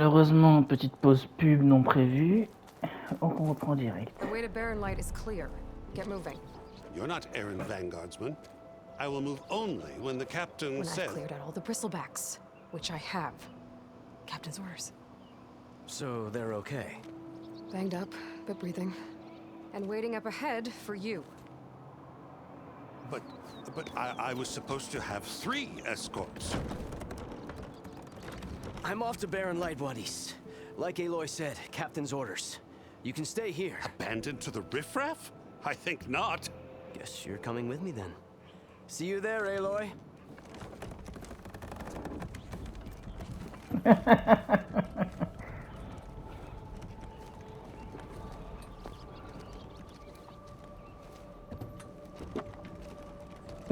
Malheureusement, petite pause pub non prévue. Donc on reprend direct. The way to Barren Light is clear. Get moving. You're not errand vanguardsman. I will move only when the captain When says... I've cleared out all the bristlebacks, which I have. Captain's orders. So they're okay? Banged up, but breathing. And waiting up ahead for you. But I was supposed to have 3 escorts. I'm off to Barren Light, buddies. Like Aloy said, Captain's orders. You can stay here. Abandoned to the riffraff? I think not. Guess you're coming with me then. See you there, Aloy.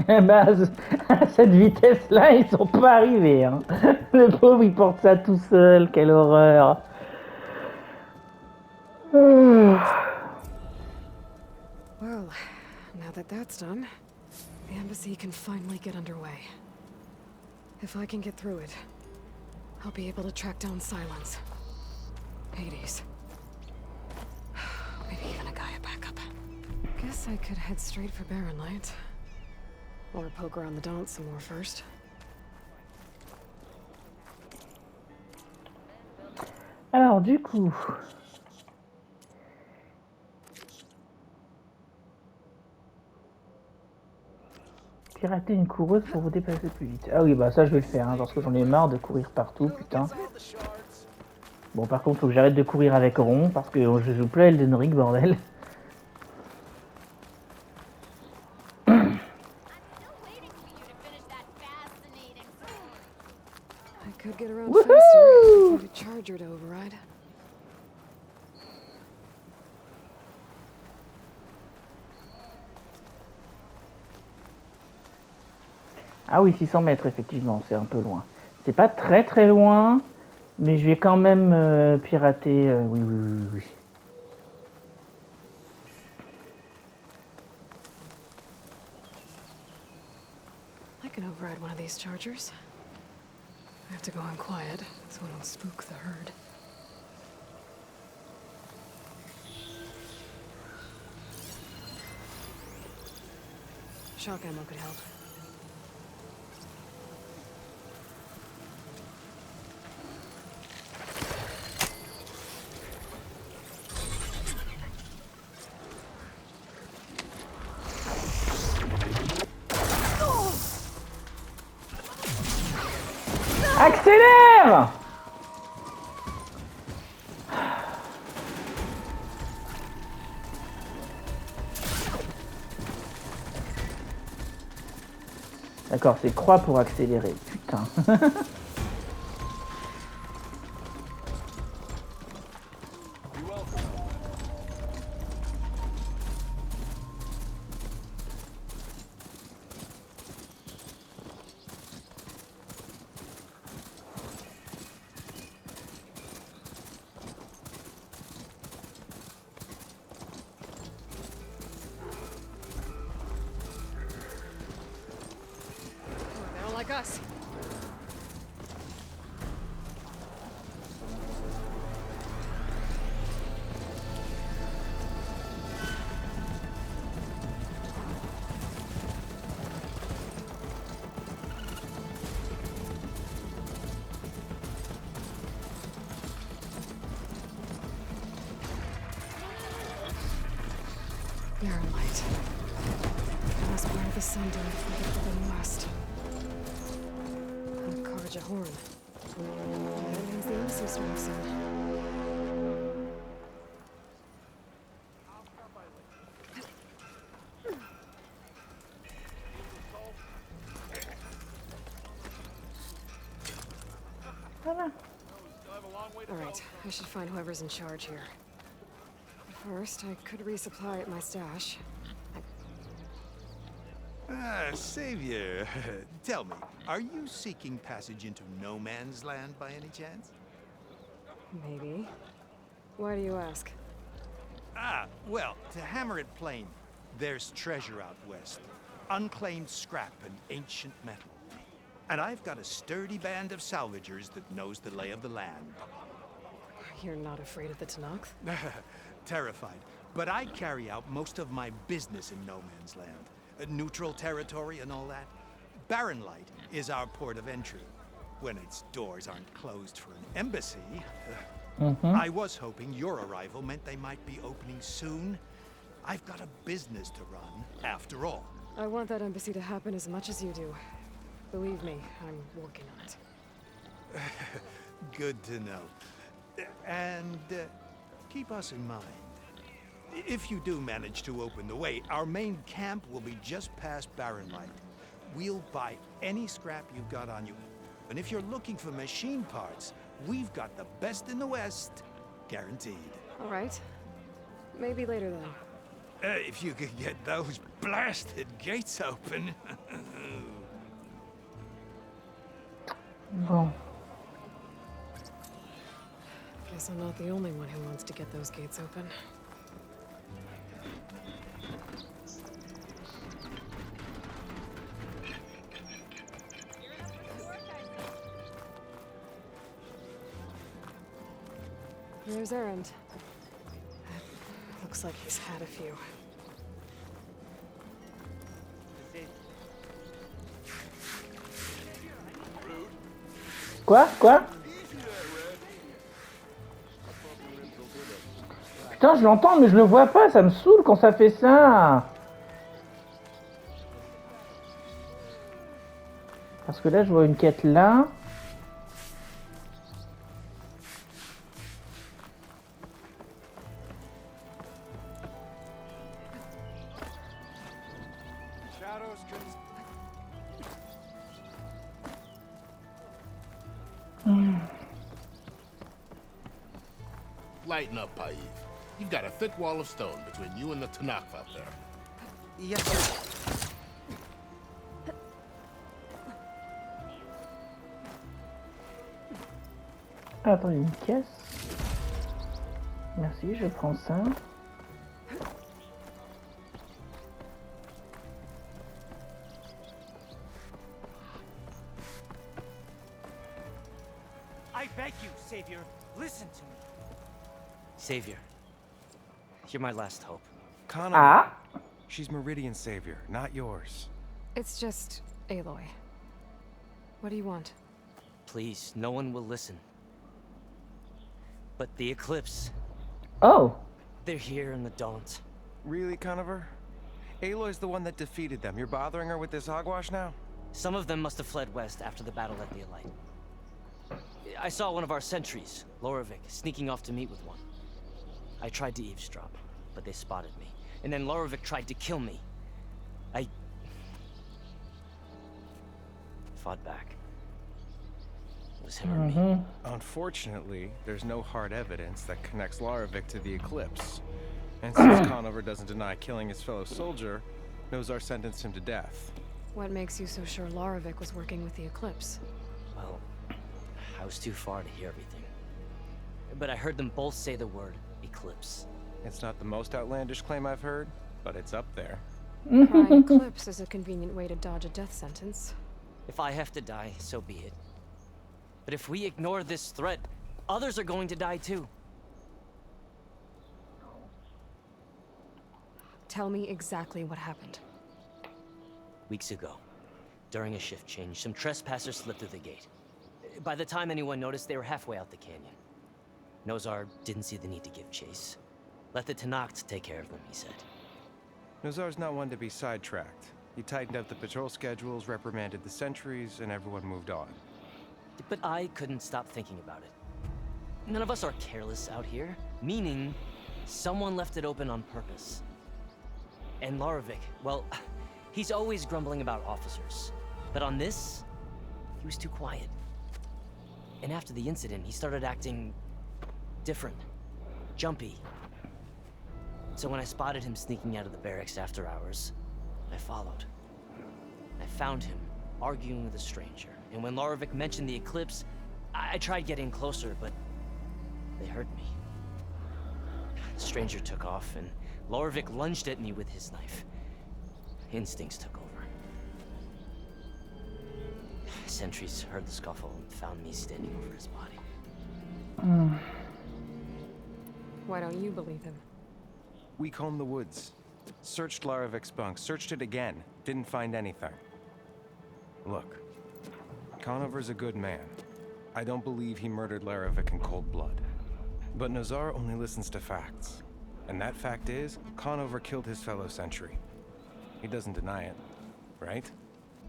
Bah, à cette vitesse-là, ils sont pas arrivés. Hein. Le pauvre, il porte ça tout seul. Quelle horreur. Well, now that that's done, the embassy can finally get underway. If I can get through it, I'll be able to track down Silence. Hades. Maybe even a Gaia backup. Guess I could head straight for Barren Light. Or poke around the Daunt some more first. Alors, du coup... Pirater une coureuse pour vous déplacer plus vite. Ah oui, bah ça je vais le faire, hein, parce que j'en ai marre de courir partout, putain. Bon, par contre, faut que j'arrête de courir avec Ron, parce que je joue plus à Elden Ring, bordel. I could get around faster if I had a charger to override. Ah oui, 600 mètres, effectivement, c'est un peu loin. C'est pas très très loin, mais je vais quand même pirater. Oui, oui, oui, oui. I can override one of these chargers. I have to go on quiet, so I don't spook the herd. Shock ammo could help. Accélère! D'accord, c'est croix pour accélérer, putain. They don't like us. Barren Light. I must wear the sun down before we get them west. And Karja Horn. That means the embassy starts soon. Voilà. Alright, I should find whoever's in charge here. But first, I could resupply at my stash. Savior, tell me, are you seeking passage into no man's land by any chance? Maybe. Why do you ask? Well, to hammer it plain, there's treasure out west. Unclaimed scrap and ancient metal. And I've got a sturdy band of salvagers that knows the lay of the land. you're not afraid of the Tanakh? Terrified. But I carry out most of my business in no man's land. Neutral territory and all that. Barren Light is our port of entry. When its doors aren't closed for an embassy. I was hoping your arrival meant they might be opening soon. I've got a business to run, after all. I want that embassy to happen as much as you do. Believe me, I'm working on it. Good to know. And keep us in mind. If you do manage to open the way, our main camp will be just past Barren Light. We'll buy any scrap you've got on you. And if you're looking for machine parts, we've got the best in the West. Guaranteed. All right. Maybe later then. If you could get those blasted gates open. Bon. Guess I'm not the only one who wants to get those gates open. There's Errand. Looks like he's had a few. Quoi? Putain, je l'entends, mais je le vois pas, ça me saoule quand ça fait ça. Parce que là, je vois une quête là. Lighten up, Païv. You've got a thick wall of stone between you and the Tanakh out there. Yes, sir. Attends, une caisse. Merci, je prends ça. I beg you, Savior, listen to me. Savior. You're my last hope. Connor, Ah, she's Meridian's savior, not yours. It's just Aloy. What do you want? Please, no one will listen. But the Eclipse, oh, they're here in the Daunt. Really, Conover? Aloy's the one that defeated them. You're bothering her with this hogwash now? Some of them must have fled west after the battle at the Elite. I saw one of our sentries, Lorovic, sneaking off to meet with one. I tried to eavesdrop, but they spotted me. And then Lorovic tried to kill me. I fought back. It was him or me. Unfortunately, there's no hard evidence that connects Laravic to the Eclipse. And since Conover doesn't deny killing his fellow soldier, Nozar sentenced him to death. What makes you so sure Laravic was working with the Eclipse? Well, I was too far to hear everything. But I heard them both say the word Eclipse. It's not the most outlandish claim I've heard, but it's up there. Crying Eclipse is a convenient way to dodge a death sentence. If I have to die, so be it. But if we ignore this threat, others are going to die too. Tell me exactly what happened. Weeks ago, during a shift change, some trespassers slipped through the gate. By the time anyone noticed, they were halfway out the canyon. Nozar didn't see the need to give chase. Let the Tanakh take care of them, he said. Nozar's not one to be sidetracked. He tightened up the patrol schedules, reprimanded the sentries, and everyone moved on. But I couldn't stop thinking about it. None of us are careless out here, meaning someone left it open on purpose. And Laravic, well, he's always grumbling about officers. But on this, he was too quiet. And after the incident, he started acting different, jumpy. So when I spotted him sneaking out of the barracks after hours, I followed. I found him arguing with a stranger. And when Laravic mentioned the Eclipse, I tried getting closer, but they heard me. The stranger took off, and Laravic lunged at me with his knife. Instincts took over. Sentries heard the scuffle and found me standing over his body. Why don't you believe him? We combed the woods, searched Laravic's bunk, searched it again, didn't find anything. Look, Conover's a good man. I don't believe he murdered Laravic in cold blood. But Nazar only listens to facts. And that fact is, Conover killed his fellow sentry. He doesn't deny it, right?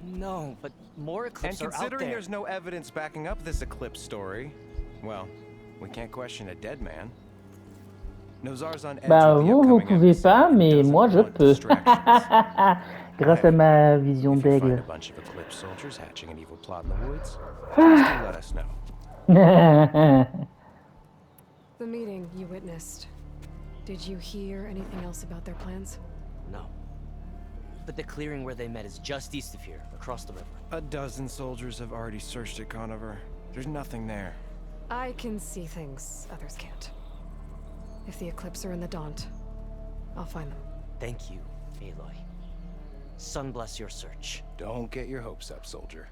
No, but more eclipses are out there. And considering there's no evidence backing up this eclipse story, well, we can't question a dead man. Nazar's on edge Bah with the vous, vous upcoming pouvez episode pas, and mais doesn't moi je want peux. distractions. Grâce à ma vision If you find d'aigle. a bunch of eclipse soldiers hatching an evil plot in the woods, please do let us know. The meeting you witnessed. Did you hear anything else about their plans? No. But the clearing where they met is just east of here, across the river. A dozen soldiers have already searched it, Conover. There's nothing there. I can see things others can't. If the Eclipse are in the Daunt, I'll find them. Thank you, Aloy. Sun bless your search. Don't get your hopes up, soldier.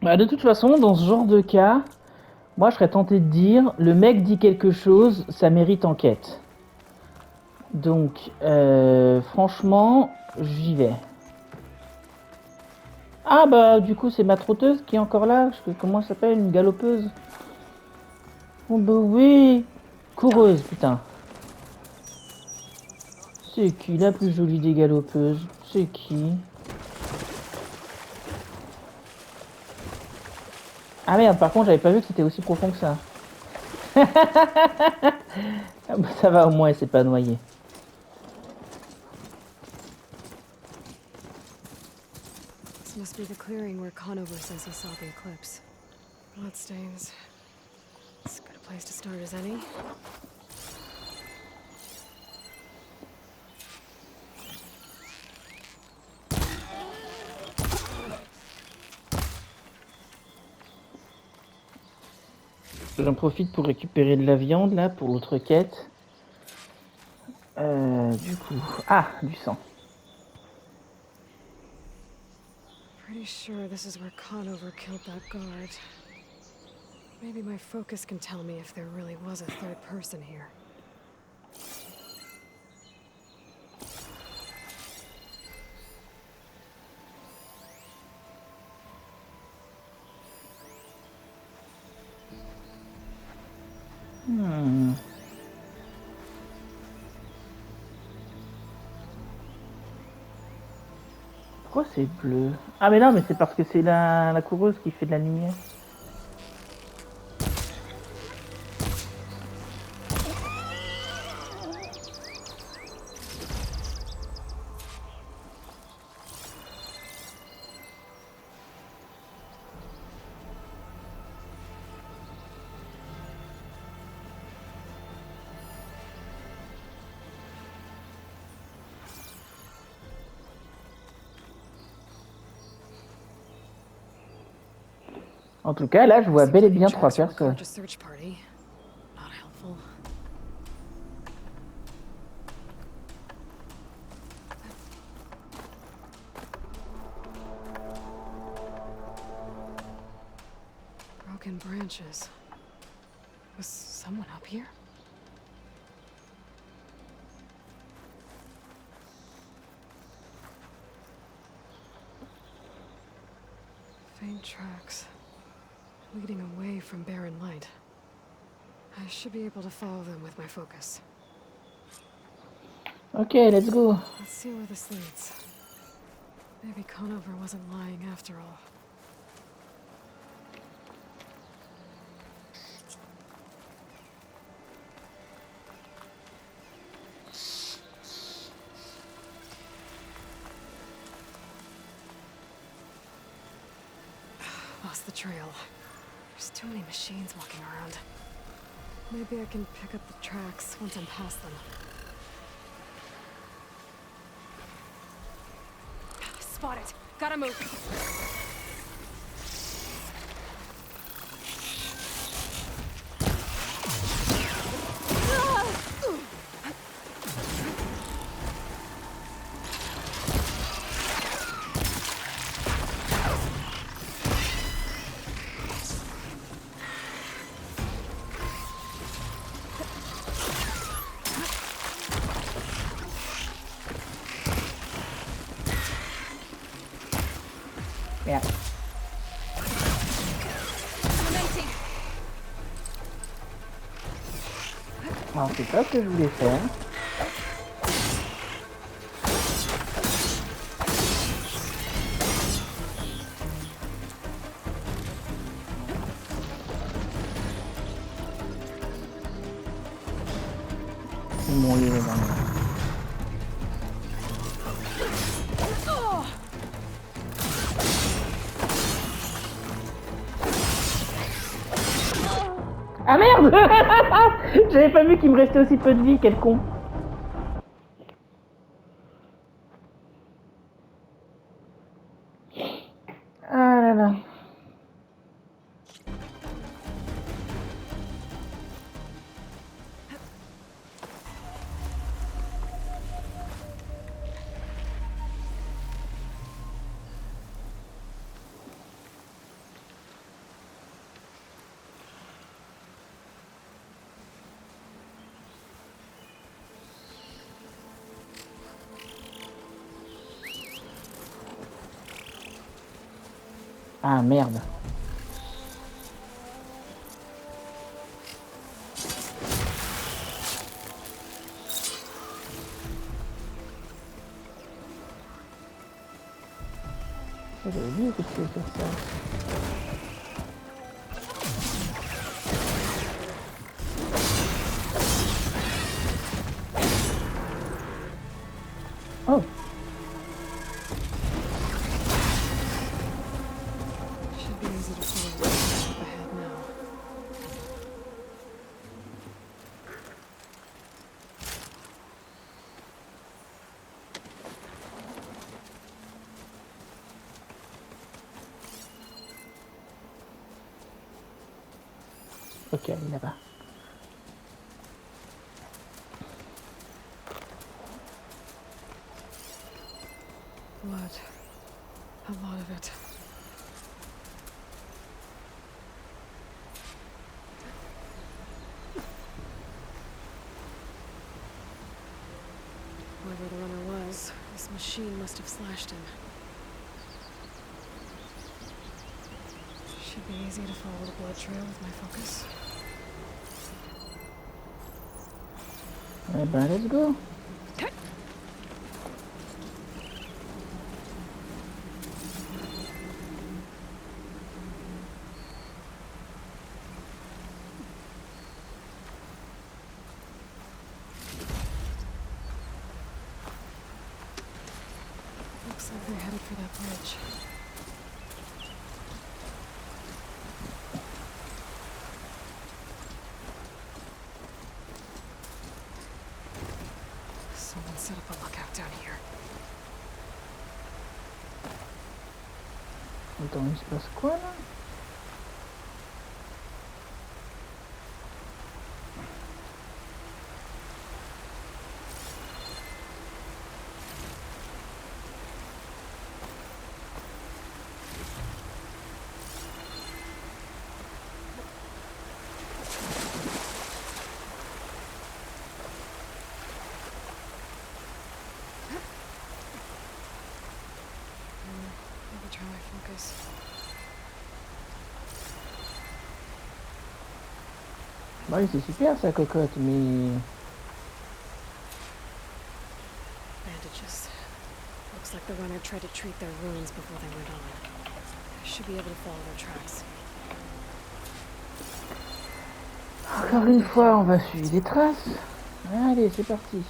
Bah de toute façon, dans ce genre de cas, moi je serais tenté de dire, le mec dit quelque chose, ça mérite enquête. Donc, franchement, j'y vais. Ah bah du coup c'est ma trotteuse qui est encore là, parce que comment elle s'appelle, une galopeuse. Oh bah oui, coureuse, putain. C'est qui la plus jolie des galopeuses? C'est qui? Ah merde, par contre j'avais pas vu que c'était aussi profond que ça. Ah bah, ça va, au moins elle s'est pas noyée. This must be the clearing where Conover says he saw the eclipse. Bloodstains. As good a place to start as any. J'en profite pour récupérer de la viande là pour l'autre quête. Du coup, ah, du sang. Pretty sure this is where Conover killed that guard. Maybe my focus can tell me if there really was a third person here. Pourquoi c'est bleu? Ah mais non, mais c'est parce que c'est la coureuse qui fait de la lumière. En tout cas, là, je vois bel et bien 3 personnes. Search party. Not helpful. Broken branches. Was someone up here? Faint tracks. Leading away from barren light. I should be able to follow them with my focus. Ok, let's go. Let's see where this leads. Maybe Conover wasn't lying after all. Lost the trail. There's too many machines walking around. Maybe I can pick up the tracks once I'm past them. Spot it! Gotta move! Merde. Alors c'est pas ce que je voulais faire. Mon livre est dans le... Ah merde. J'avais pas vu qu'il me restait aussi peu de vie, quel con. Ah là là. Ah merde. J'avais oublié que tu pouvais faire ça. Oh. Should be easy to follow the path up ahead now. Ok, elle est là-bas. Blood. A lot of it. Whoever the runner was, this machine must have slashed him. Should be easy to follow the blood trail with my focus. Eh ben, let's go. Looks like they're headed for that bridge. Someone set up a lookout down here. Attends, il se passe quoi là? Maybe try my focus. Bah oui, c'est super sa cocotte, mais... Bandages. Looks like the runner tried to treat their wounds before they went on. I should be able to follow their tracks. Encore une fois, on va suivre des traces. Allez, c'est parti.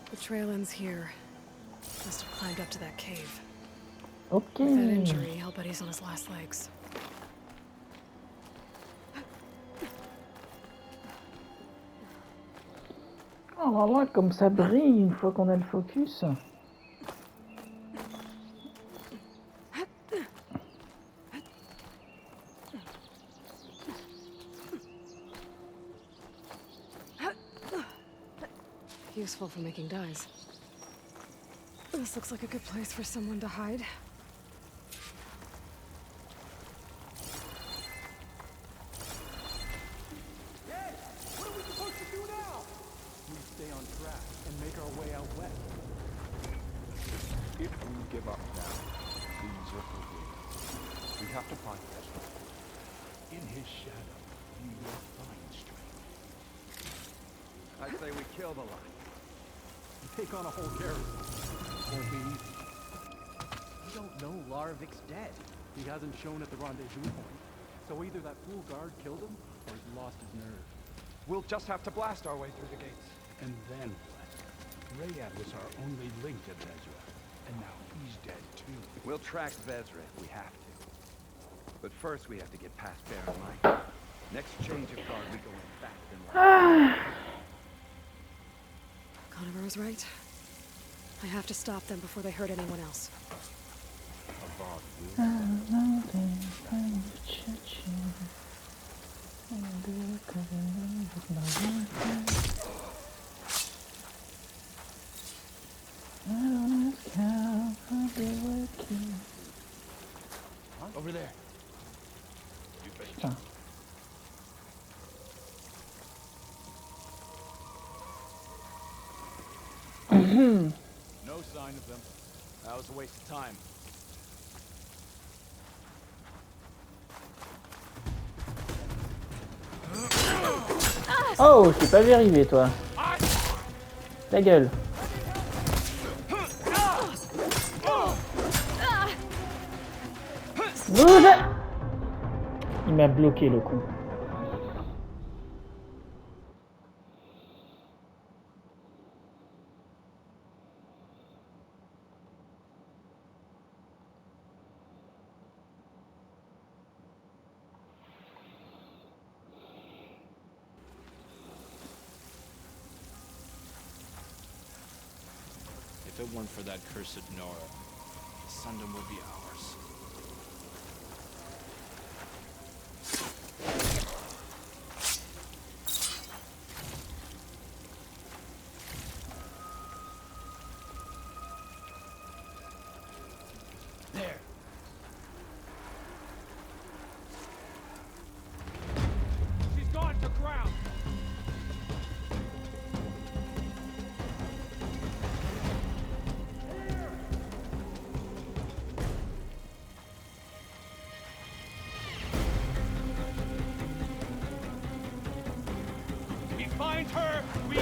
The trail ends here. Must have climbed up to that cave. Ok. With that injury, I'll bet he's on his last legs. Oh là là, comme ça brille une fois qu'on a le focus. Useful for making dyes. This looks like a good place for someone to hide. What are we supposed to do now? We stay on track and make our way out west. If we give up now, these are forbidden. We have to find Ezra. In his shadow, we will find strength. I say we kill the lot. Take on a whole garrison. Won't be easy. We don't know Laravic's dead. He hasn't shown at the rendezvous point. So either that fool guard killed him, or he's lost his nerve. We'll just have to blast our way through the gates. And then what? Rayad was our only link to Vezra. And now he's dead too. We'll track Vezra if we have to. But first we have to get past Baron Light. Next change of guard, we go in fast and light. Conover was right. I have to stop them before they hurt anyone else. Over there. Putain. No sign of them. That was a waste of time. Oh, je t'ai pas vu arriver, toi. Ta gueule. Bouge! Il m'a bloqué, le con. If it weren't for that cursed Nora, Sundom would be ours. There. She's gone to ground. We find her. We.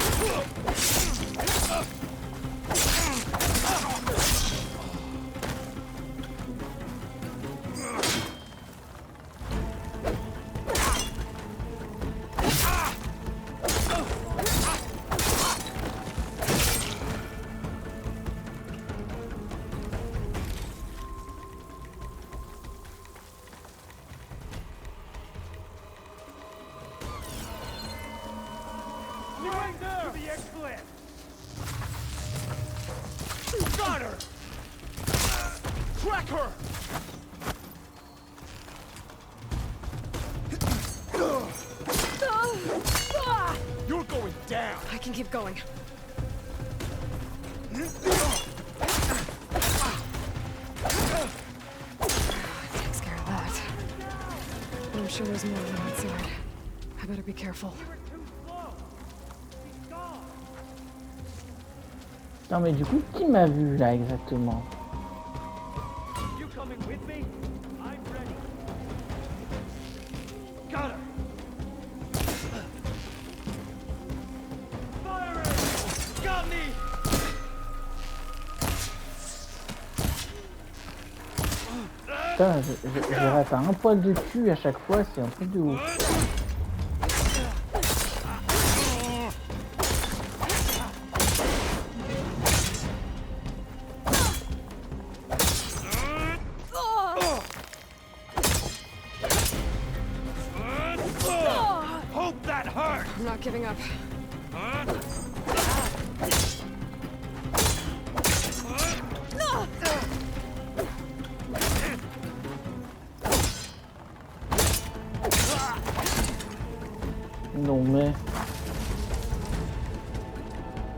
Right there! To the X-Cliff! Got her! Track her! You're going down! I can keep going. Takes care of that. But I'm sure there's more of them outside. I better be careful. Non mais du coup, qui m'a vu là exactement? You coming with me? I'm ready. Got her! Fire her! Got me! Putain, je rate à un poil de cul à chaque fois, c'est un truc de ouf. giving up. Non mais...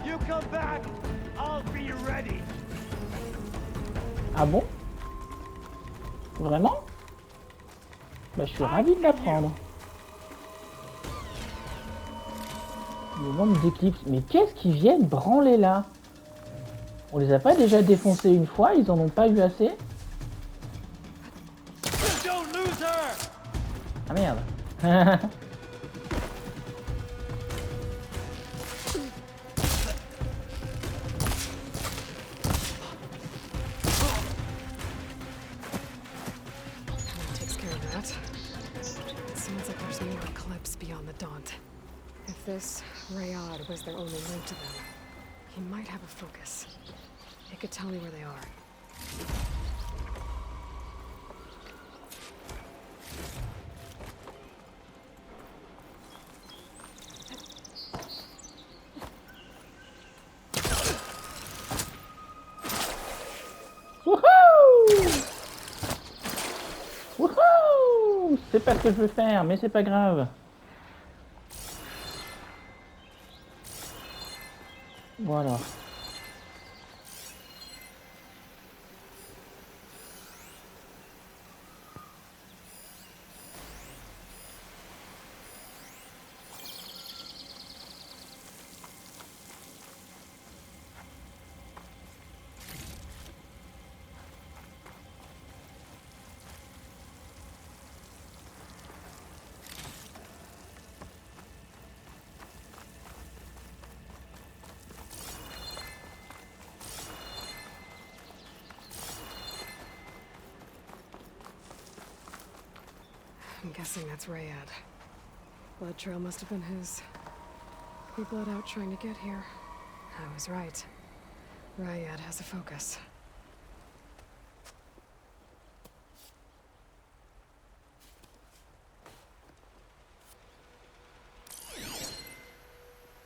You come back, I'll be ready. Ah bon? Vraiment? Bah je suis ravi de l'apprendre. Le nombre d'éclipses. Mais qu'est-ce qu'ils viennent branler là? On les a pas déjà défoncés une fois? Ils en ont pas eu assez? Don't lose her. Ah merde. Takes care of that. It seems like there's more eclipse beyond the Daunt. If this Rayad was their only link to them, he might have a focus. He could tell me where they are. Wouhou! Wouhou! C'est pas ce que je veux faire, mais c'est pas grave. Voilà. I'm guessing that's Rayad. Blood trail must have been his. He bled out trying to get here. I was right. Rayad has a focus.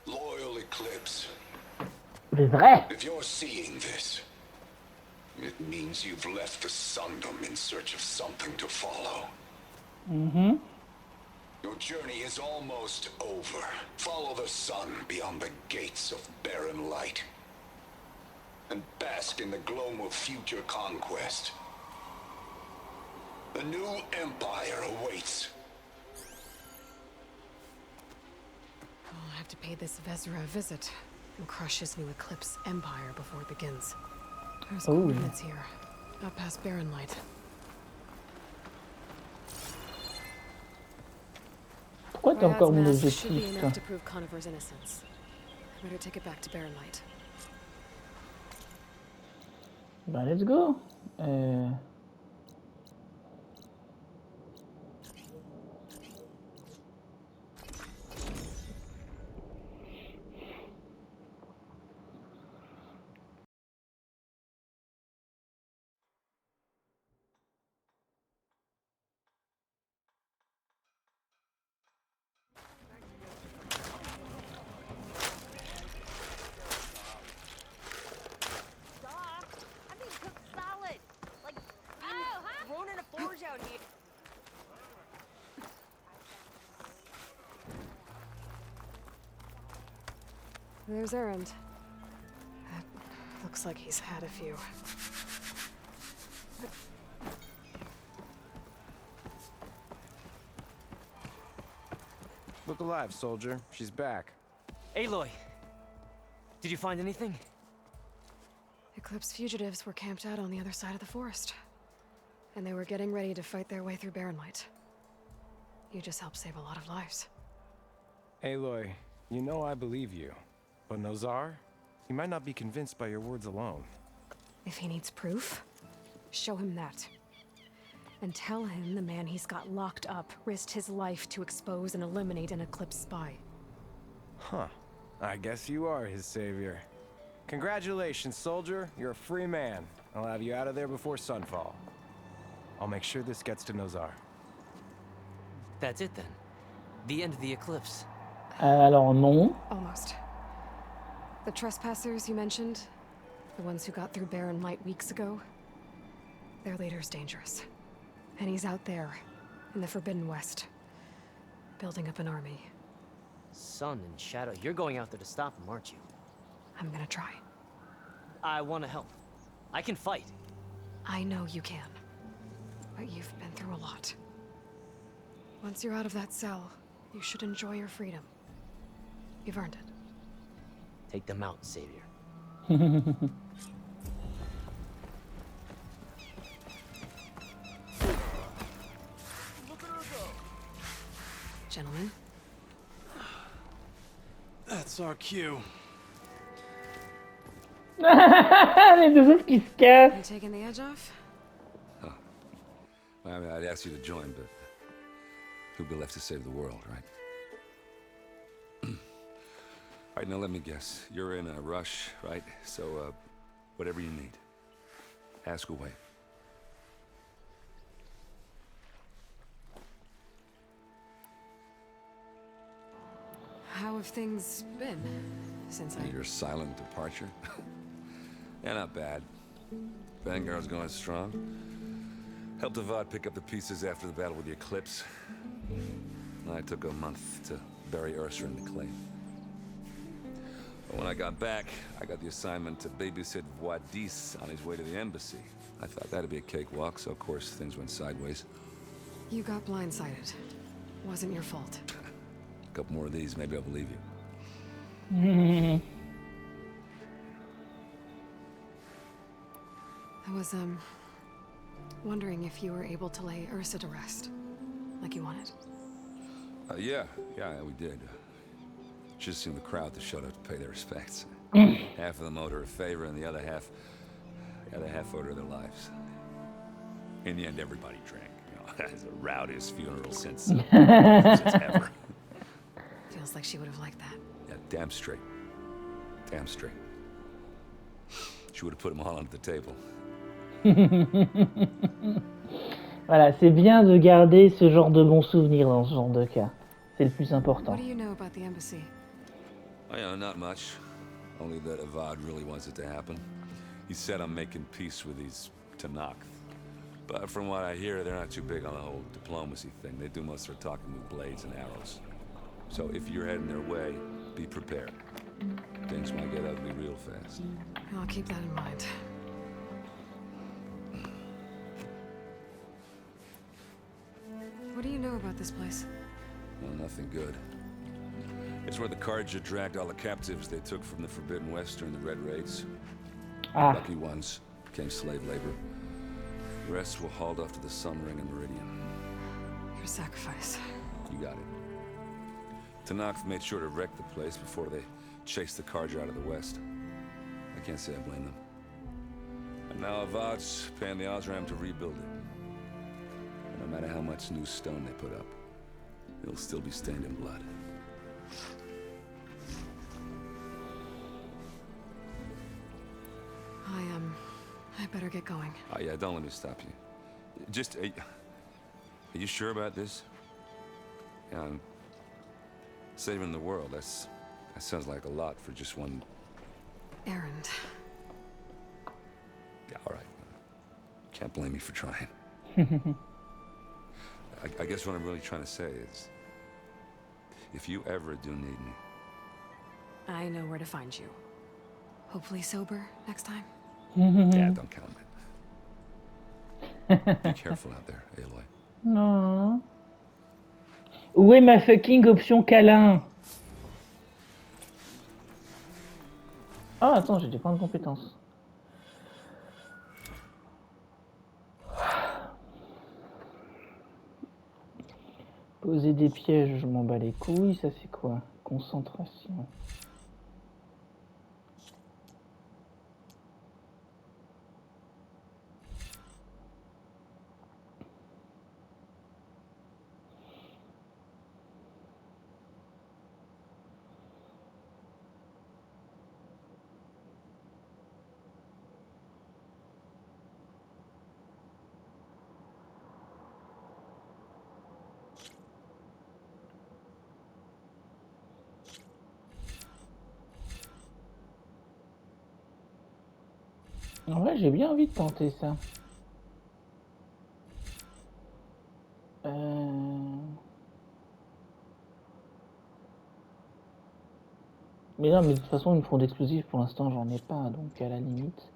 Loyal Eclipse, C'est vrai. if you're seeing this, it means you've left the Sundom in search of something to follow. Mm-hmm. Your journey is almost over. Follow the sun beyond the gates of barren light, and bask in the gloam of future conquest. The new empire awaits. I'll have to pay this Vezra a visit and crush his new Eclipse empire before it begins. There's coordinates here, up past Barren Light. Pourquoi t'as encore mon Rayad's mask should be objectif, toi? enough to prove Conover's innocence. I better take it back to Barren Light. Bah let's go. There's Errand. That looks like he's had a few. Look alive, soldier. She's back. Aloy, did you find anything? Eclipse fugitives were camped out on the other side of the forest. And they were getting ready to fight their way through Barren Light. You just helped save a lot of lives. Aloy, you know I believe you. But Nozar? He might not be convinced by your words alone. If he needs proof, show him that. And tell him the man he's got locked up risked his life to expose and eliminate an Eclipse spy. Huh. I guess you are his savior. Congratulations, soldier. You're a free man. I'll have you out of there before sunfall. I'll make sure this gets to Nozar. That's it then. The end of the eclipse. Alors non. Almost. The trespassers you mentioned, the ones who got through Barren Light weeks ago, their leader's dangerous. And he's out there, in the Forbidden West, building up an army. Sun and Shadow, you're going out there to stop him, aren't you? I'm gonna try. I want to help. I can fight. I know you can. But you've been through a lot. Once you're out of that cell, you should enjoy your freedom. You've earned it. Take them out, Savior. Gentlemen. That's our cue. Les deux autres qui se cassent. You taking the edge off? Huh. Well, I mean, I'd ask you to join, but who'd be left to save the world, right? All right, now let me guess. You're in a rush, right? So, whatever you need, ask away. How have things been since I... Your silent departure? Yeah, not bad. Vanguard's going strong. Helped Avad pick up the pieces after the battle with the Eclipse. I took a month to bury Ursa in the clay. But when I got back, I got the assignment to babysit Wadis on his way to the embassy. I thought that'd be a cakewalk, so of course things went sideways. You got blindsided. Wasn't your fault. A couple more of these, maybe I'll believe you. I was, wondering if you were able to lay Ursa to rest, like you wanted. Yeah, we did. Just seemed the crowd that showed up to pay their respects. Half of them owed her a favor, and the other half owed her their lives. In the end, everybody drank. You know, it's the rowdiest funeral since ever. Feels like she would have liked that. Yeah, damn straight. Damn straight. She would have put them all under the table. Voilà, c'est bien de garder ce genre de bons souvenirs dans ce genre de cas. C'est le plus important. What do you know about the embassy? Well, not much. Only that Avad really wants it to happen. He said I'm making peace with these Tanakh. But from what I hear, they're not too big on the whole diplomacy thing. They do most of their talking with blades and arrows. So if you're heading their way, be prepared. Things might get ugly real fast. I'll keep that in mind. What do you know about this place? Well, nothing good. It's where the Carja dragged all the captives they took from the Forbidden West during the Red Raids. Lucky ones became slave labor. The rest were hauled off to the Sun Ring and Meridian. Your sacrifice. You got it. Tanakh made sure to wreck the place before they chased the Carja out of the West. I can't say I blame them. And now Avad's paying the Osram to rebuild it. And no matter how much new stone they put up, it'll still be stained in blood. I better get going. Oh yeah, don't let me stop you. Just, are you sure about this? Yeah, I'm saving the world. That sounds like a lot for just one... Errand. Yeah, all right. Can't blame me for trying. I guess what I'm really trying to say is, if you ever do need me... I know where to find you. Hopefully sober next time. Yeah, don't count it. Be careful out there, Aloy. Non. Où est ma fucking option câlin? Oh, attends, j'ai des points de compétence. Poser des pièges, je m'en bats les couilles. Ça, c'est quoi? Concentration. En vrai, j'ai bien envie de tenter ça. Mais non, mais de toute façon, une fronde explosive, pour l'instant, j'en ai pas, donc à la limite.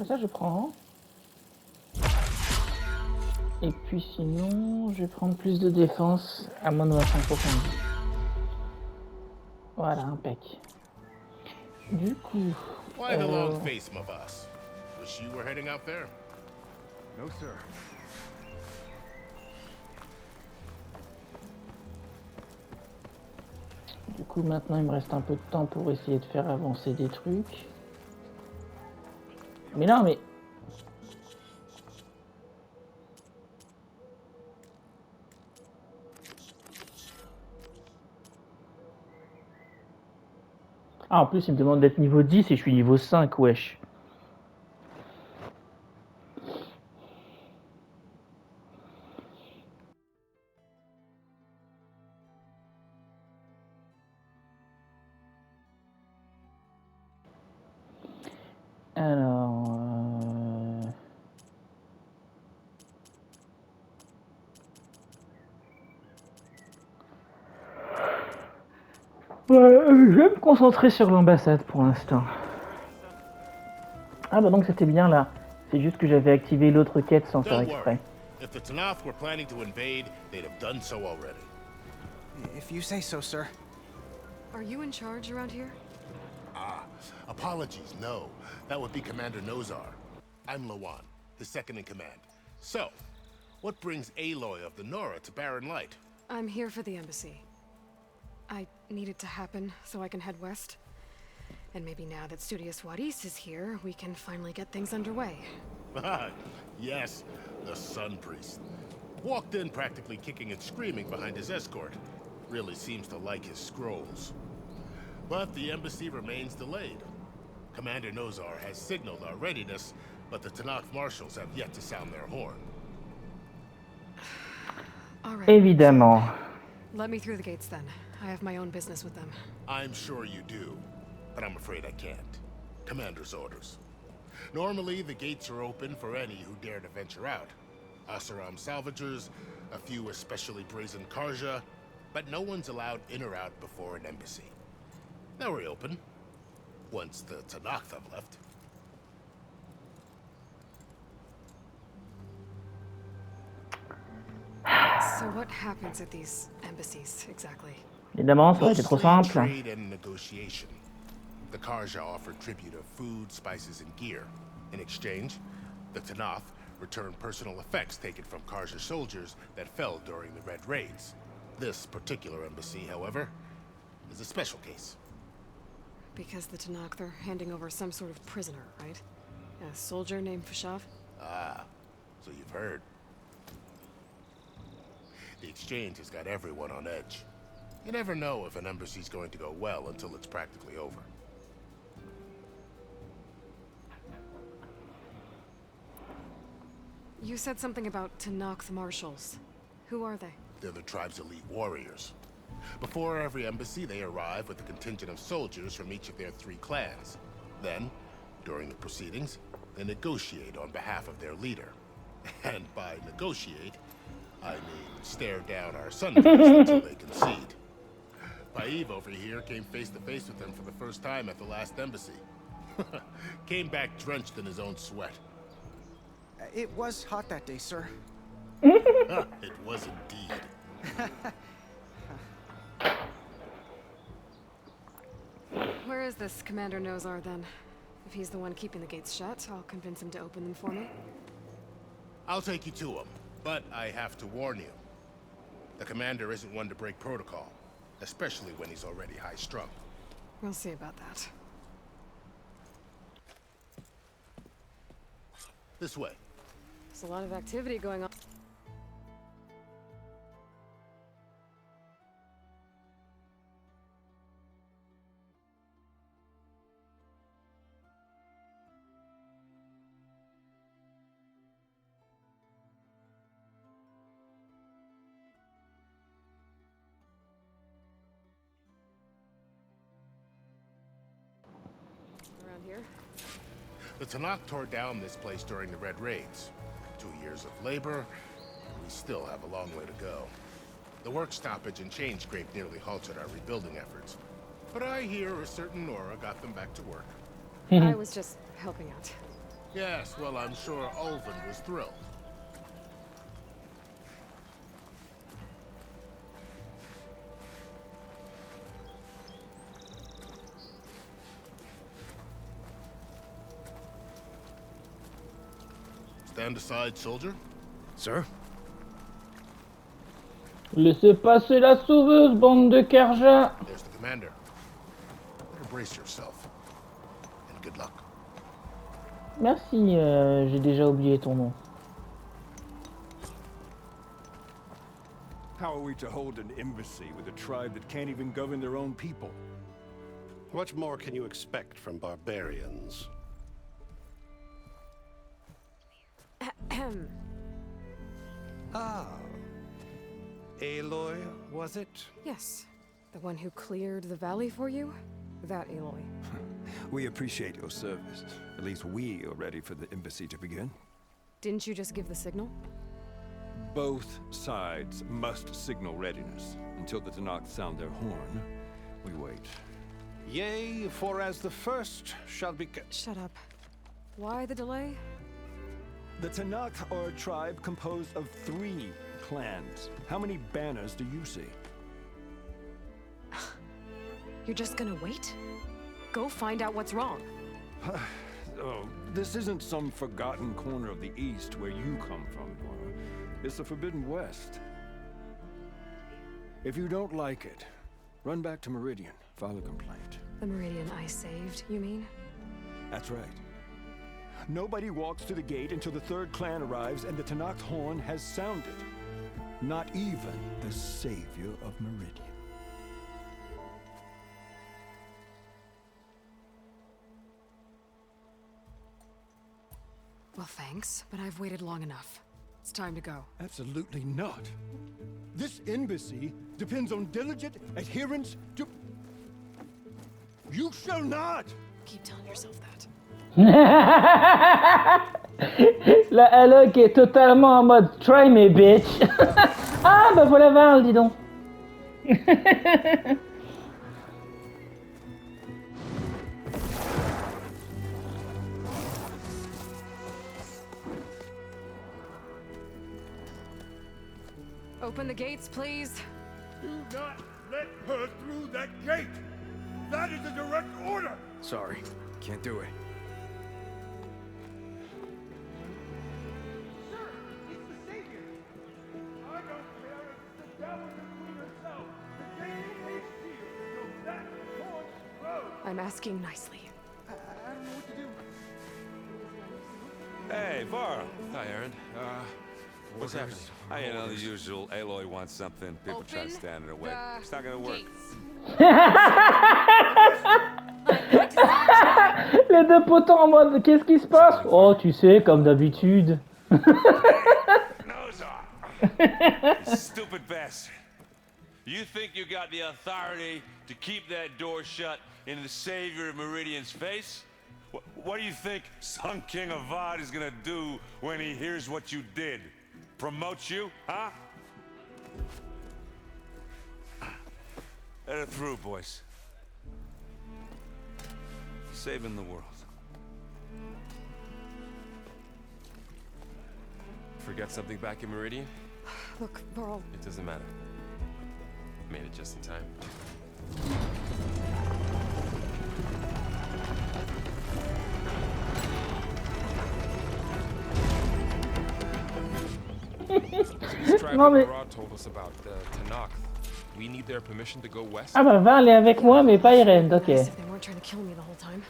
Ça, je prends. Et puis sinon, je vais prendre plus de défense à moins de 25%. Voilà, impec. Du coup... Why the long face, my boss? Wish you were heading out there? No, sir. Du coup, maintenant, il me reste un peu de temps pour essayer de faire avancer des trucs. Mais non, mais... Ah, en plus, il me demande d'être niveau 10 et je suis niveau 5, wesh. Alors... je vais me concentrer sur l'ambassade pour l'instant. Ah bah donc c'était bien là. C'est juste que j'avais activé l'autre quête sans faire exprès. If the Tanakh were planning to invade, they'd have done so already. If you say so, sir. Are you in charge around here? Ah, apologies, no. That would be Commander Nozar. I'm Lawan, his second in command. So, what brings Aloy of the Nora to Barren Light? I'm here for the embassy. I need it to happen so I can head west. And maybe now that Studious Wadis is here, we can finally get things underway. Yes, the Sun Priest. Walked in practically kicking and screaming behind his escort. Really seems to like his scrolls. But the embassy remains delayed. Commander Nozar has signaled our readiness, but the Tanakh marshals have yet to sound their horn. All right. Évidemment. Let me through the gates then. I have my own business with them. I'm sure you do, but I'm afraid I can't. Commander's orders. Normally, the gates are open for any who dare to venture out. Asaram salvagers, a few especially brazen Karja, but no one's allowed in or out before an embassy. Now we're open, once the Tanakh have left. So what happens at these embassies, exactly? Évidemment, ça aurait été trop simple. Trade and negotiation. The Karja offer tribute of food, spices, and gear. In exchange, the Tanakh return personal effects taken from Karja soldiers that fell during the Red Raids. This particular embassy, however, is a special case. Because the Tanakh, they're handing over some sort of prisoner, right? A soldier named Fashav? Ah, so you've heard. The exchange has got everyone on edge. You never know if an embassy's going to go well until it's practically over. You said something about Tanakh marshals. Who are they? They're the tribe's elite warriors. Before every embassy, they arrive with a contingent of soldiers from each of their 3 clans. Then, during the proceedings, they negotiate on behalf of their leader. And by negotiate, I mean stare down our sun priest until they concede. Paiv over here came face to face with them for the first time at the last embassy. Came back drenched in his own sweat. It was hot that day, sir. It was indeed. Where is this Commander Nozar, then? If he's the one keeping the gates shut, I'll convince him to open them for me. I'll take you to him, but I have to warn you. The commander isn't one to break protocol, especially when he's already high-strung. We'll see about that. This way. There's a lot of activity going on. The Tanakh tore down this place during the Red Raids. 2 years of labor, we still have a long way to go. The work stoppage and chain scrape nearly halted our rebuilding efforts. But I hear a certain Nora got them back to work. I was just helping out. Yes, well, I'm sure Ulvin was thrilled. Stand aside, soldier. Sir? Laissez passer la sauveuse, bande de carjas. There's the commander. Better brace yourself. And good luck. Merci, j'ai déjà oublié ton nom. How are we to hold an embassy with a tribe that can't even govern their own people? What more can you expect from barbarians? Ah. Aloy, was it? Yes. The one who cleared the valley for you? That Aloy. We appreciate your service. At least we are ready for the embassy to begin. Didn't you just give the signal? Both sides must signal readiness. Until the Tanakh sound their horn, we wait. Yea, for as the first shall be... Shut up. Why the delay? The Tanakh are a tribe composed of 3 clans. How many banners do you see? You're just gonna wait? Go find out what's wrong. Oh, this isn't some forgotten corner of the East where you come from, Nora. It's the Forbidden West. If you don't like it, run back to Meridian, file a complaint. The Meridian I saved, you mean? That's right. Nobody walks to the gate until the 3rd clan arrives and the Tanakh horn has sounded. Not even the savior of Meridian. Well, thanks, but I've waited long enough. It's time to go. Absolutely not. This embassy depends on diligent adherence to... You shall not! Keep telling yourself that. La Alok est totalement en mode try me bitch. Ah bah voilà Val, dis donc. Open the gates, please. Do not let her through that gate! That is a direct order! Sorry, can't do it. I'm asking nicely. I don't know what to do. Hey, Varl. Hi, Aaron. What's happening? I know the usual. Aloy wants something. People try to stand in her way. It's not gonna work. Les deux potents en mode qu'est-ce qui se passe? Oh, tu sais, comme d'habitude. Nose off. Stupid bastard. You think you got the authority to keep that door shut in the savior of Meridian's face? What do you think Sun King Avad is gonna do when he hears what you did? Promote you, huh? Let her through, boys. Saving the world. Forget something back in Meridian? Look, Varl. It doesn't matter. Made it just in time. Non mais... told us about the Tanakh. We need their permission to go west. Ah bah Val est avec moi mais pas Irene, ok. Nice if they weren't trying to kill me the whole time.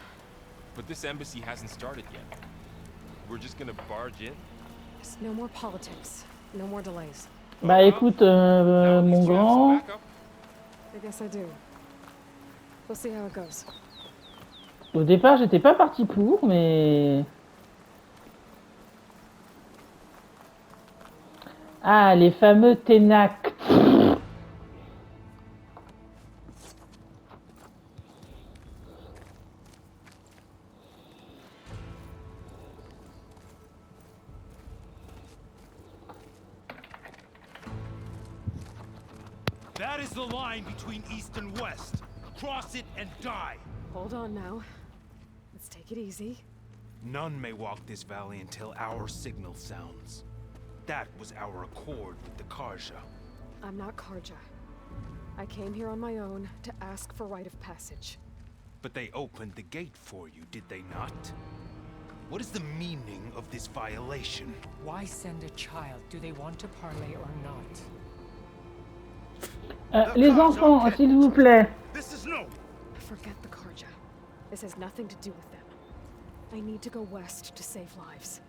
But this embassy hasn't started yet. We're just gonna barge in. Just no more politics. No more delays. Bah écoute, mon grand... I guess I do. We'll see how it goes. Au départ, j'étais pas parti pour, mais... Ah, les fameux Ténac. That is the line between East and West. Cross it and die. Hold on now. Let's take it easy. None may walk this valley until our signal sounds. That was our accord with the Karja. I'm not Karja. I came here on my own to ask for rite of passage. But they opened the gate for you, did they not? What is the meaning of this violation? Why send a child? Do they want to parley or not? Les enfants, s'il vous plaît. This is no. Forget the Karja. This has nothing to do with them. I need to go west to save lives.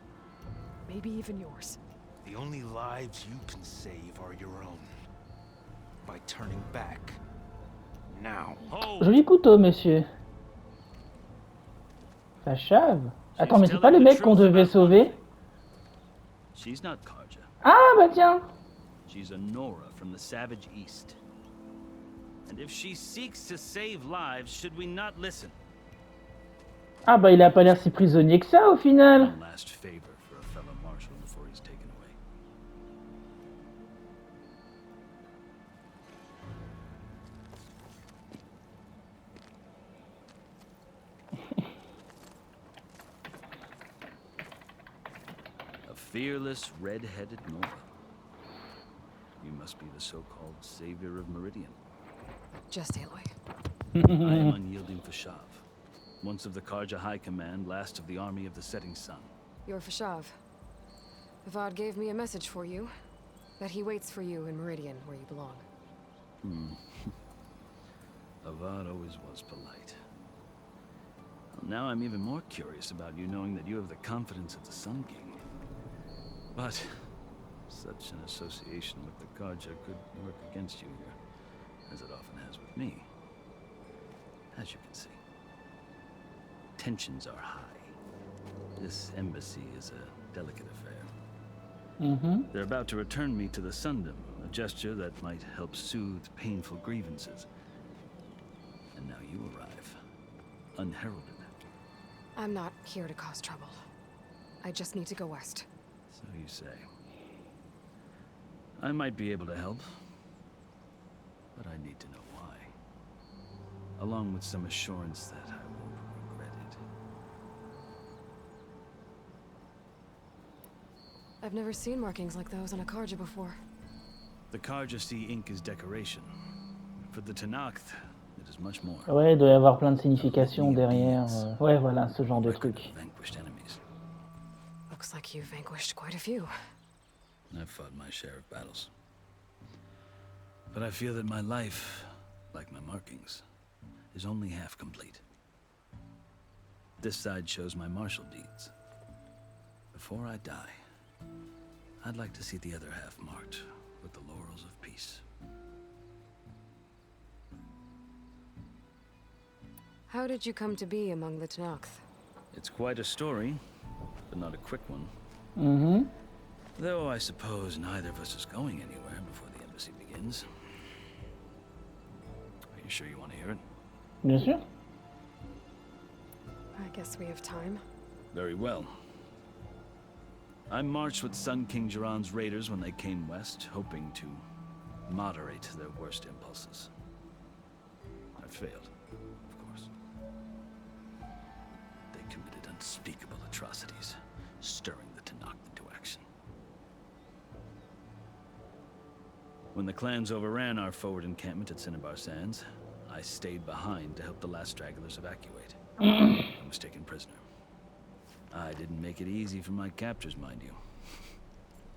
Maybe even yours. The only lives you can save are your own. By turning back. Now. Joli couteau, monsieur. Ça chave. Attends, mais c'est pas le mec qu'on devait sauver? She's not Karja. Ah, bah tiens. She's a Nora from the savage east. And if she seeks to save lives, should we not listen? Ah bah il a pas l'air si prisonnier que ça au final. One last favor for a fellow marshal before he's taken away. A fearless, red-headed Nora. You must be the so-called savior of Meridian. Just Aloy. I am unyielding Fashav. Once of the Karja High Command, last of the army of the setting sun. You're Fashav. Avad gave me a message for you. That he waits for you in Meridian, where you belong. Avad always was polite. Well, now I'm even more curious about you, knowing that you have the confidence of the Sun King. But such an association with the Karja could work against you here, as it often has with me. As you can see, tensions are high. This embassy is a delicate affair. They're about to return me to the Sundom, a gesture that might help soothe painful grievances. And now you arrive, unheralded. I'm not here to cause trouble. I just need to go west. So you say. I might be able to help, but I need to know why. Along with some assurance that I won't regret it. I've never seen markings like those on a Karja before. The Karja see ink as decoration. For the Tenakth, it is much more. Ouais, il doit y avoir plein de significations derrière. Ouais, voilà, ce genre de truc. Vanquished enemies. Looks like you've vanquished quite a few. I've fought my share of battles. But I feel that my life, like my markings, is only half complete. This side shows my martial deeds. Before I die, I'd like to see the other half marked with the laurels of peace. How did you come to be among the Tenakth? It's quite a story, but not a quick one. Though I suppose neither of us is going anywhere before the embassy begins. Are you sure you want to hear it? Bien sûr. I guess we have time. Very well. I marched with Sun King Jiran's raiders when they came west, hoping to moderate their worst impulses. I failed, of course. They committed unspeakable atrocities, stirring the Tenakth into action. When the clans overran our forward encampment at Cinnabar Sands, I stayed behind to help the last stragglers evacuate. I was taken prisoner. I didn't make it easy for my captors, mind you.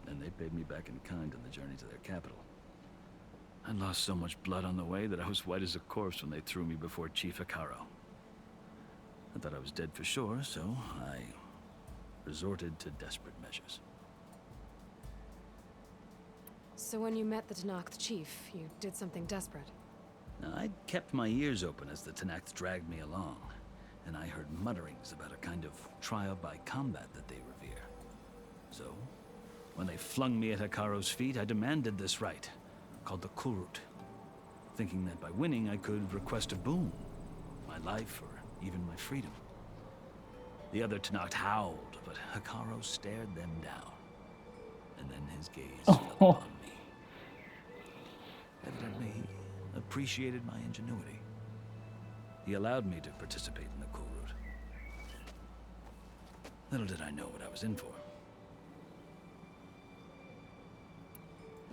And they paid me back in kind on the journey to their capital. I lost so much blood on the way that I was white as a corpse when they threw me before Chief Hekaro. I thought I was dead for sure, so I resorted to desperate measures. So when you met the Tenakth chief, you did something desperate? Now, I'd kept my ears open as the Tenakth dragged me along, and I heard mutterings about a kind of trial by combat that they revere. So, when they flung me at Hekaro's feet, I demanded this right, called the Kurut, thinking that by winning I could request a boon, my life or even my freedom. The other Tenakth howled, but Hekaro stared them down, and then his gaze fell upon me. Evidently, appreciated my ingenuity. He allowed me to participate in the cool route. Little did I know what I was in for.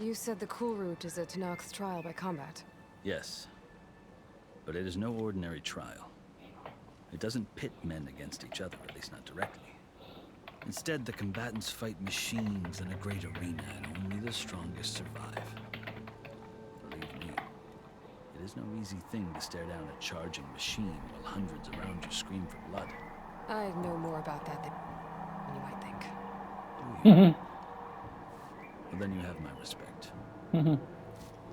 You said the cool route is a Tanak's trial by combat. Yes. But it is no ordinary trial. It doesn't pit men against each other, at least not directly. Instead, the combatants fight machines in a great arena, and only the strongest survive. Believe me, it is no easy thing to stare down a charging machine while hundreds around you scream for blood. I know more about that than you might think. Do you? Well, then you have my respect.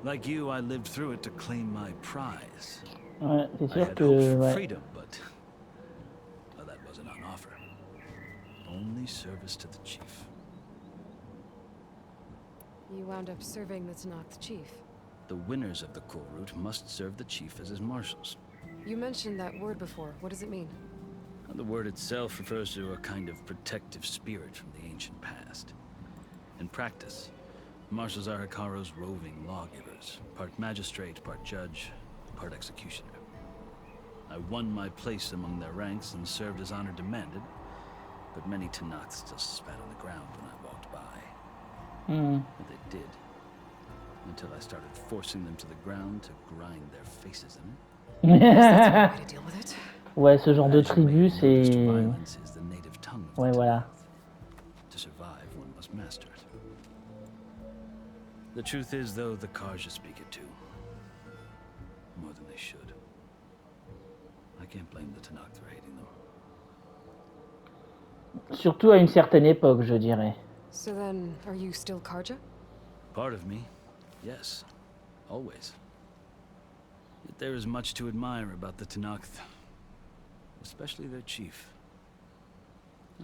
Like you, I lived through it to claim my prize. Ouais, c'est I sûr had que hoped for ouais. freedom, but well, that wasn't on offer. Only service to the chief. You wound up serving the Tanak's chief. The winners of the cool route must serve the chief as his marshals. You mentioned that word before. What does it mean? The word itself refers to a kind of protective spirit from the ancient past. In practice, marshals are Hikaru's roving lawgivers, part magistrate, part judge, part executioner. I won my place among their ranks and served as honor demanded, but many Tanaks still spat on the ground when I walked by. And they did, until I started forcing them to the ground to grind their faces in it. That's one way to deal with it. Ouais, ce genre de tribu, c'est... Violence is the native tongue of Ouais, the voilà. To survive, one must master it. The truth is, though, the Karja speak it too. More than they should. I can't blame the Tanakh for hating them. Surtout à une certaine époque, je dirais. So then, are you still Karja? Part of me, yes. Always. Yet there is much to admire about the Tanakh, especially their chief.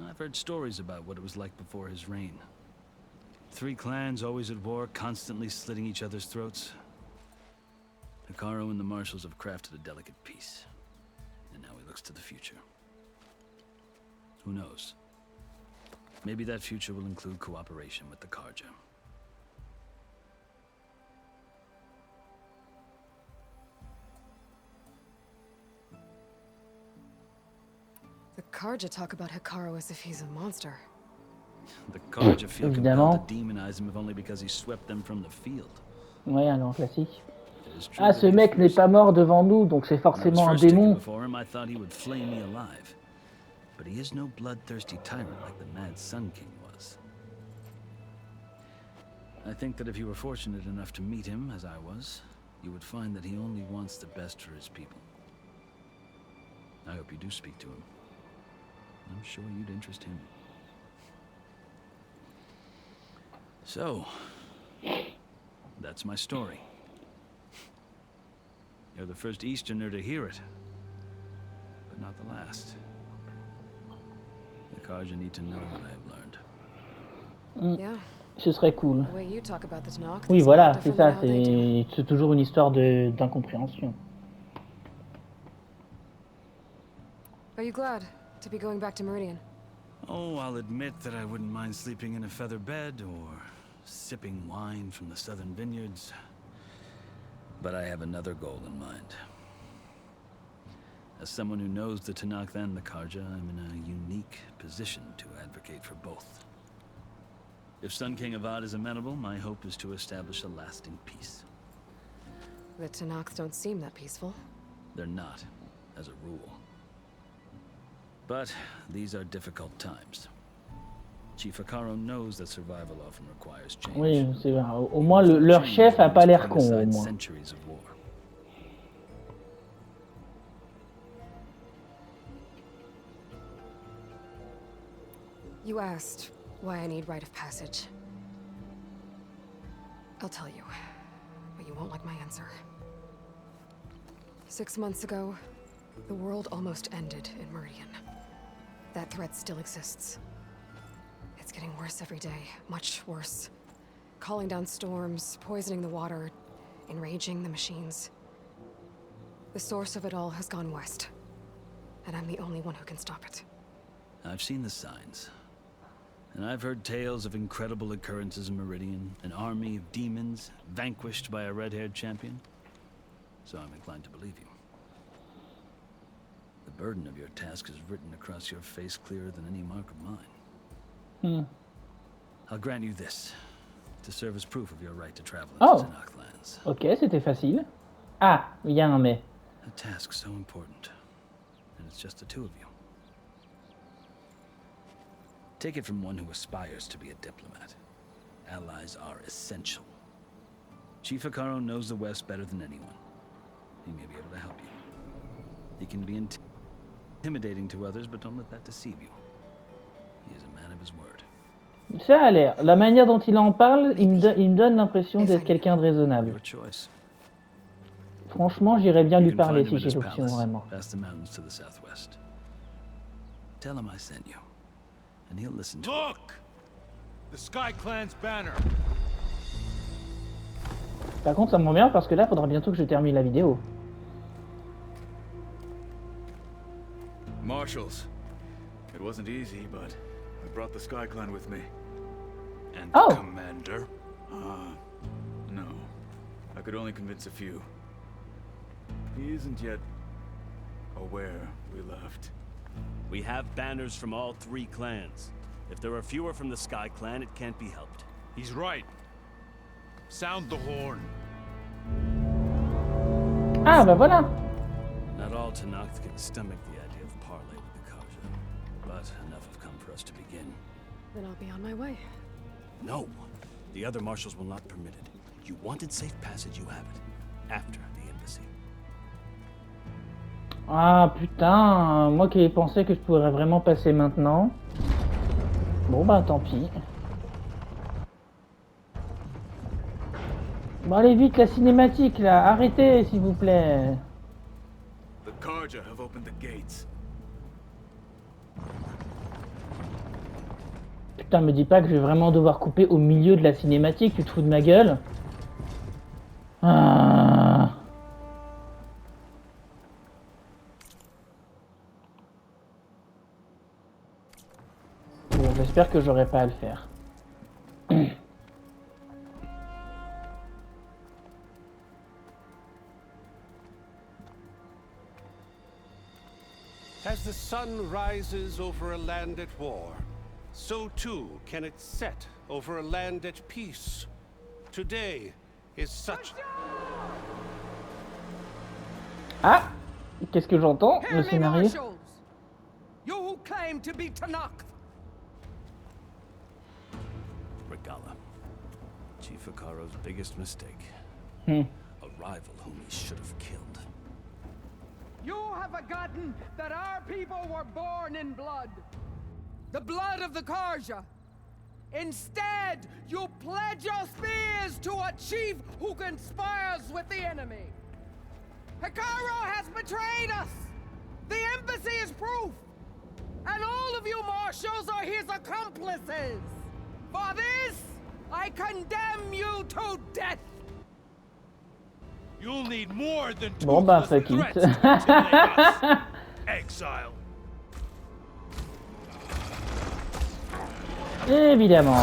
I've heard stories about what it was like before his reign. 3 clans always at war, constantly slitting each other's throats. Hikaru and the marshals have crafted a delicate peace. And now he looks to the future. Who knows? Maybe that future will include cooperation with the Karja. The Karja talk about Hikaru as if he's a monster. The Karja feel Évidemment. compelled to demonize him if only because he swept them from the field. Ouais, un grand classique. It is true Ah, that ce he mec n'est fears pas mort devant nous, donc c'est When I was forcément un first taken démon. before him, I thought he would flay me alive. But he is no bloodthirsty tyrant like the Mad Sun King was. I think that if you were fortunate enough to meet him, as I was, you would find that he only wants the best for his people. I hope you do speak to him. I'm sure you'd interest him. So, that's my story. You're the first Easterner to hear it, but not the last. The Karja need to know what I have learned. Yeah. Ce serait cool. The way you talk about the Tanakh, Oui, that's a lot voilà, c'est different ça. than how they do. C'est toujours une histoire d'incompréhension. Are you glad to be going back to Meridian? Oh, I'll admit that I wouldn't mind sleeping in a feather bed or sipping wine from the southern vineyards. But I have another goal in mind. As someone who knows the Tanakh and the Karja, I'm in a unique position to advocate for both. If Sun King Avad is amenable, my hope is to establish a lasting peace. The Tanakh don't seem that peaceful. They're not, as a rule. But these are difficult times. Chief Hikaru knows that survival often requires change. Oui, c'est vrai. Au moins, leur chef a pas l'air con, au moins. Centuries of war. You asked why I need rite of passage. I'll tell you, but you won't like my answer. 6 months ago, the world almost ended in Meridian. That threat still exists. It's getting worse every day, much worse. Calling down storms, poisoning the water, enraging the machines. The source of it all has gone west, and I'm the only one who can stop it. I've seen the signs. And I've heard tales of incredible occurrences in Meridian, an army of demons vanquished by a red-haired champion. so I'm inclined to believe you. The burden of your task is written across your face clearer than any mark of mine. I'll grant you this, to serve as proof of your right to travel into Tanakh lands. Ok, c'était facile. Ah, il y a un mais. A task so important, and it's just the two of you. Take it from one who aspires to be a diplomat. Allies are essential. Chief Akaro knows the West better than anyone. He may be able to help you. He can be intimidating to others, but don't let that deceive you. He is a man of his word. Ça a l'air. La manière dont il en parle, il me donne l'impression d'être quelqu'un de raisonnable. Your choice. Franchement, j'irais bien lui You can parler find him si in j'ai his l'option palace, vraiment. past the mountains to the southwest. Tell him I sent you, and he'll listen to Look! The Sky Clan's banner. Par contre, ça me rend bien parce que là, il faudra bientôt que je termine la vidéo. Marshals. It wasn't easy, but I brought the Sky Clan with me. And Oh. the commander? No. I could only convince a few. He isn't yet aware we left. We have banners from all three clans. If there are fewer from the Sky Clan, it can't be helped. He's right. Sound the horn. Ah, bah voilà. Not all Tanakh can stomach the idea of parley with the Kaja, but enough have come for us to begin. Then I'll be on my way. No. The other marshals will not permit it. You wanted safe passage, you have it. After the embassy. Ah putain, moi qui pensais que je pourrais vraiment passer maintenant. Bon bah tant pis. Bon allez vite la cinématique là, arrêtez s'il vous plaît. The Karja have opened the gates. Putain me dis pas que je vais vraiment devoir couper au milieu de la cinématique, tu te fous de ma gueule? Ah. Bon, j'espère que j'aurai pas à le faire. As the sun rises over a land at war, so too can it set over a land at peace. Today is such... Ah, qu'est-ce que j'entends? Le scénario. You who claim to be Tanakh. Regala. Chief Akaro's biggest mistake. Hmm. A rival whom he should have killed. You have forgotten that our people were born in blood. The blood of the Karja. Instead, you pledge your spears to a chief who conspires with the enemy. Hikaru has betrayed us! The embassy is proof! And all of you marshals are his accomplices! For this, I condemn you to death! You'll need more than Bon bah toothless fuck it. threats to intimidate us. Exile. Évidemment.